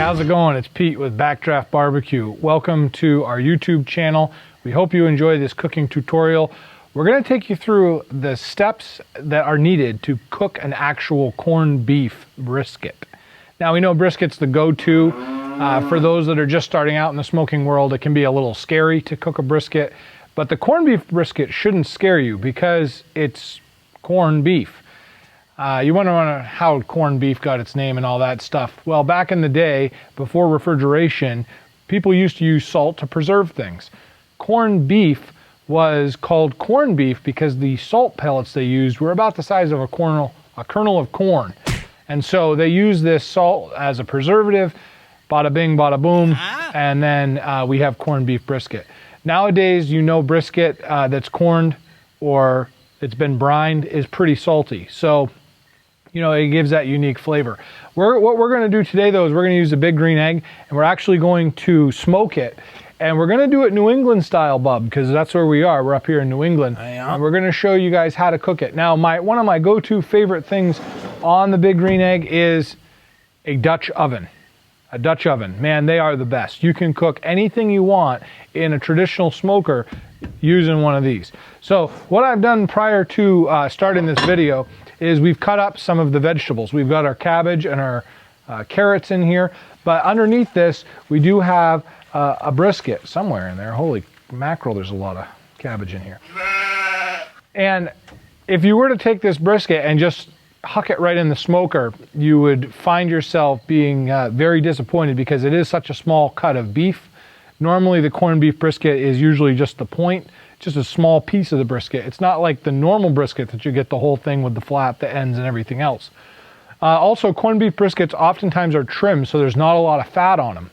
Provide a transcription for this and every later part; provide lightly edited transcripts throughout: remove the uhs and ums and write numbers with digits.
how's it going? It's Pete with Backdraft Barbecue. Welcome to our YouTube channel. We hope you enjoy this cooking tutorial. We're going to take you through the steps that are needed to cook an actual corned beef brisket. Now, we know brisket's the go-to. For those that are just starting out in the smoking world, it can be a little scary to cook a brisket, but the corned beef brisket shouldn't scare you because it's corned beef. You wonder how corned beef got its name and all that stuff. Well, back in the day, before refrigeration, people used to use salt to preserve things. Corned beef was called corned beef because the salt pellets they used were about the size of a kernel of corn. And so they used this salt as a preservative, bada bing, bada boom, and then we have corned beef brisket. Nowadays, you know, brisket that's corned or it's been brined is pretty salty. So, you know, it gives that unique flavor. What we're going to do today, though, is we're going to use a big green egg, and we're actually going to smoke it. And we're going to do it New England style, bub, because that's where we are. We're up here in New England. And we're going to show you guys how to cook it. Now, one of my go-to favorite things on the big green egg is a Dutch oven. A Dutch oven. Man, they are the best. You can cook anything you want in a traditional smoker using one of these. So what I've done prior to starting this video is we've cut up some of the vegetables. We've got our cabbage and our carrots in here, but underneath this we do have a brisket somewhere in there. Holy mackerel, there's a lot of cabbage in here. And if you were to take this brisket and just huck it right in the smoker, you would find yourself being very disappointed because it is such a small cut of beef. Normally the corned beef brisket is usually just the point, just a small piece of the brisket. It's not like the normal brisket that you get the whole thing with the flat, the ends, and everything else. Also, corned beef briskets oftentimes are trimmed, so there's not a lot of fat on them.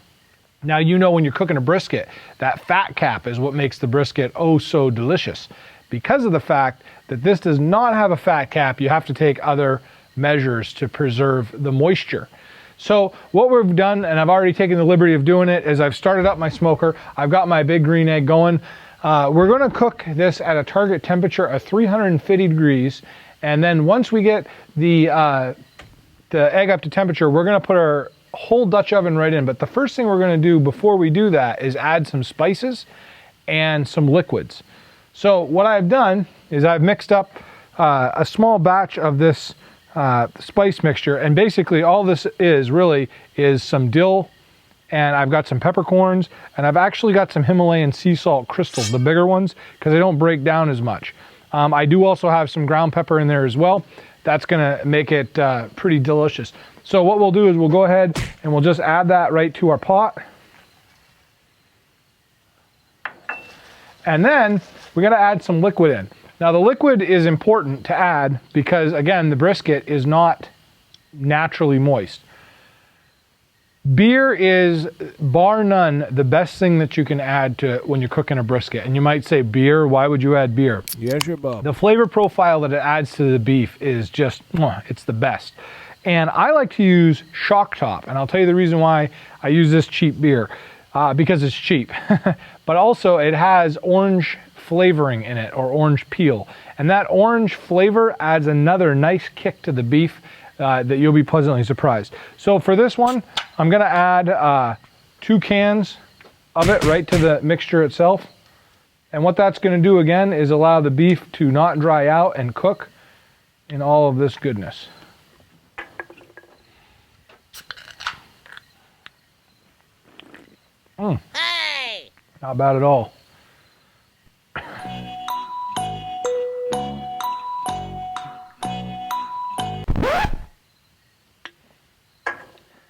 Now, you know when you're cooking a brisket, that fat cap is what makes the brisket oh so delicious. Because of the fact that this does not have a fat cap, you have to take other measures to preserve the moisture. So what we've done, and I've already taken the liberty of doing it, is I've started up my smoker. I've got my big green egg going. We're going to cook this at a target temperature of 350 degrees. And then once we get the egg up to temperature, we're going to put our whole Dutch oven right in. But the first thing we're going to do before we do that is add some spices and some liquids. So what I've done is I've mixed up a small batch of this spice mixture, and basically all this really is some dill, and I've got some peppercorns, and I've actually got some Himalayan sea salt crystals, the bigger ones, because they don't break down as much. I do also have some ground pepper in there as well. That's going to make it pretty delicious. So what we'll do is we'll go ahead and we'll just add that right to our pot. And then we got to add some liquid in. Now the liquid is important to add because, again, the brisket is not naturally moist. Beer is, bar none, the best thing that you can add to when you're cooking a brisket. And you might say, beer? Why would you add beer? Yes, your bub. The flavor profile that it adds to the beef is just, it's the best. And I like to use Shock Top, and I'll tell you the reason why I use this cheap beer. Because it's cheap. But also it has orange flavoring in it, or orange peel. And that orange flavor adds another nice kick to the beef that you'll be pleasantly surprised. So for this one, I'm gonna add 2 cans of it right to the mixture itself. And what that's gonna do again is allow the beef to not dry out and cook in all of this goodness. Hey! Not bad at all.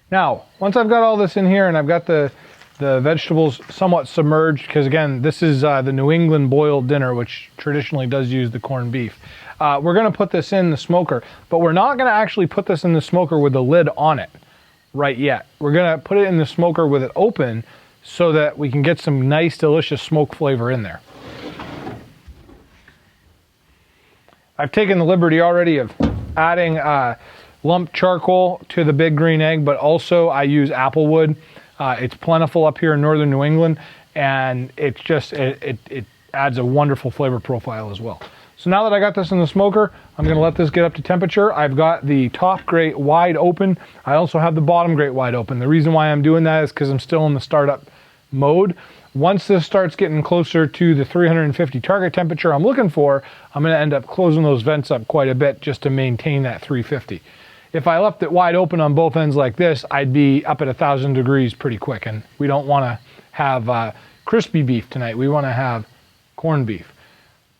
Now, once I've got all this in here and I've got the vegetables somewhat submerged, because again, this is the New England boiled dinner, which traditionally does use the corned beef. We're going to put this in the smoker, but we're not going to actually put this in the smoker with the lid on it right yet. We're going to put it in the smoker with it open so that we can get some nice, delicious smoke flavor in there. I've taken the liberty already of adding lumped charcoal to the big green egg, but also I use apple wood. It's plentiful up here in northern New England, and it's just, it adds a wonderful flavor profile as well. So now that I got this in the smoker, I'm gonna let this get up to temperature. I've got the top grate wide open. I also have the bottom grate wide open. The reason why I'm doing that is because I'm still in the startup mode. Once this starts getting closer to the 350 target temperature I'm looking for, I'm gonna end up closing those vents up quite a bit just to maintain that 350. If I left it wide open on both ends like this, I'd be up at 1,000 degrees pretty quick, and we don't wanna have crispy beef tonight. We wanna have corned beef.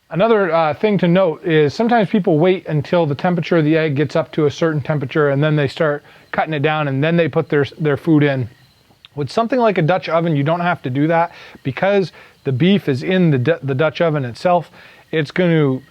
Another thing to note is sometimes people wait until the temperature of the egg gets up to a certain temperature and then they start cutting it down and then they put their food in. With something like a Dutch oven, you don't have to do that because the beef is in the Dutch oven itself. It's going to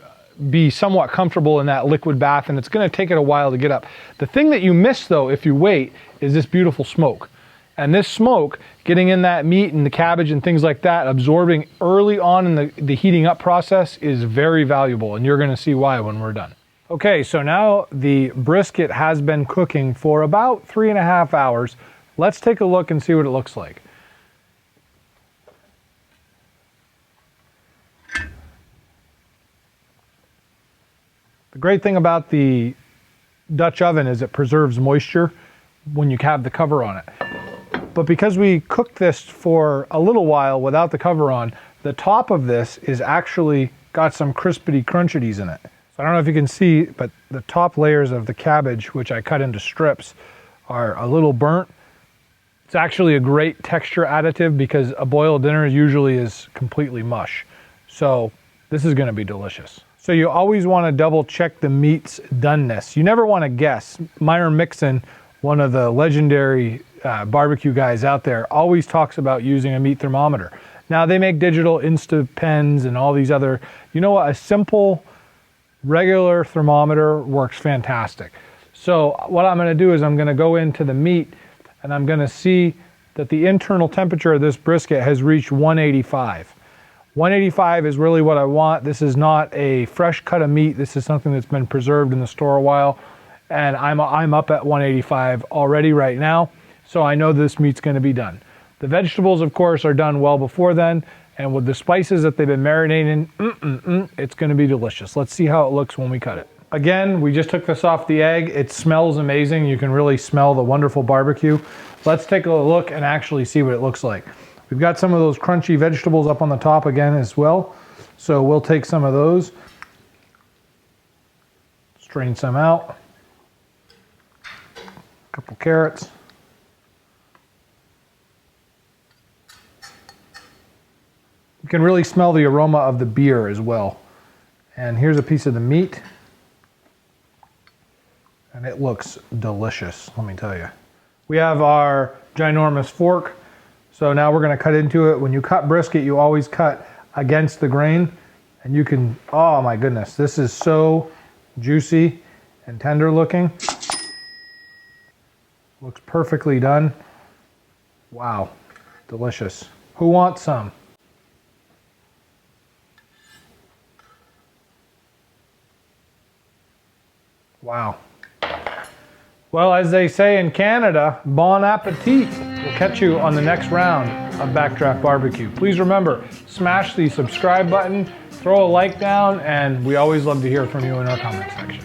be somewhat comfortable in that liquid bath and it's going to take it a while to get up. The thing that you miss though, if you wait, is this beautiful smoke. And this smoke, getting in that meat and the cabbage and things like that, absorbing early on in the heating up process is very valuable, and you're gonna see why when we're done. Okay, so now the brisket has been cooking for about 3.5 hours. Let's take a look and see what it looks like. The great thing about the Dutch oven is it preserves moisture when you have the cover on it. But because we cooked this for a little while without the cover on, the top of this is actually got some crispity crunchities in it. So I don't know if you can see, but the top layers of the cabbage, which I cut into strips, are a little burnt. It's actually a great texture additive because a boiled dinner usually is completely mush. So this is gonna be delicious. So you always wanna double check the meat's doneness. You never wanna guess. Myron Mixon, one of the legendary barbecue guys out there, always talks about using a meat thermometer. Now they make digital InstaPens and all these other, you know what, a simple regular thermometer works fantastic. So what I'm gonna do is I'm gonna go into the meat and I'm gonna see that the internal temperature of this brisket has reached 185. 185 is really what I want. This is not a fresh cut of meat. This is something that's been preserved in the store a while. And I'm up at 185 already right now. So I know this meat's gonna be done. The vegetables, of course, are done well before then, and with the spices that they've been marinating, it's gonna be delicious. Let's see how it looks when we cut it. Again, we just took this off the egg. It smells amazing. You can really smell the wonderful barbecue. Let's take a look and actually see what it looks like. We've got some of those crunchy vegetables up on the top again as well. So we'll take some of those, strain some out, a couple carrots. You can really smell the aroma of the beer as well. And here's a piece of the meat. And it looks delicious, let me tell you. We have our ginormous fork. So now we're gonna cut into it. When you cut brisket, you always cut against the grain. And you can, oh my goodness, this is so juicy and tender looking. Looks perfectly done. Wow, delicious. Who wants some? Wow. Well, as they say in Canada, bon appetit. We'll catch you on the next round of Backdraft Barbecue. Please remember, smash the subscribe button, throw a like down, and we always love to hear from you in our comment section.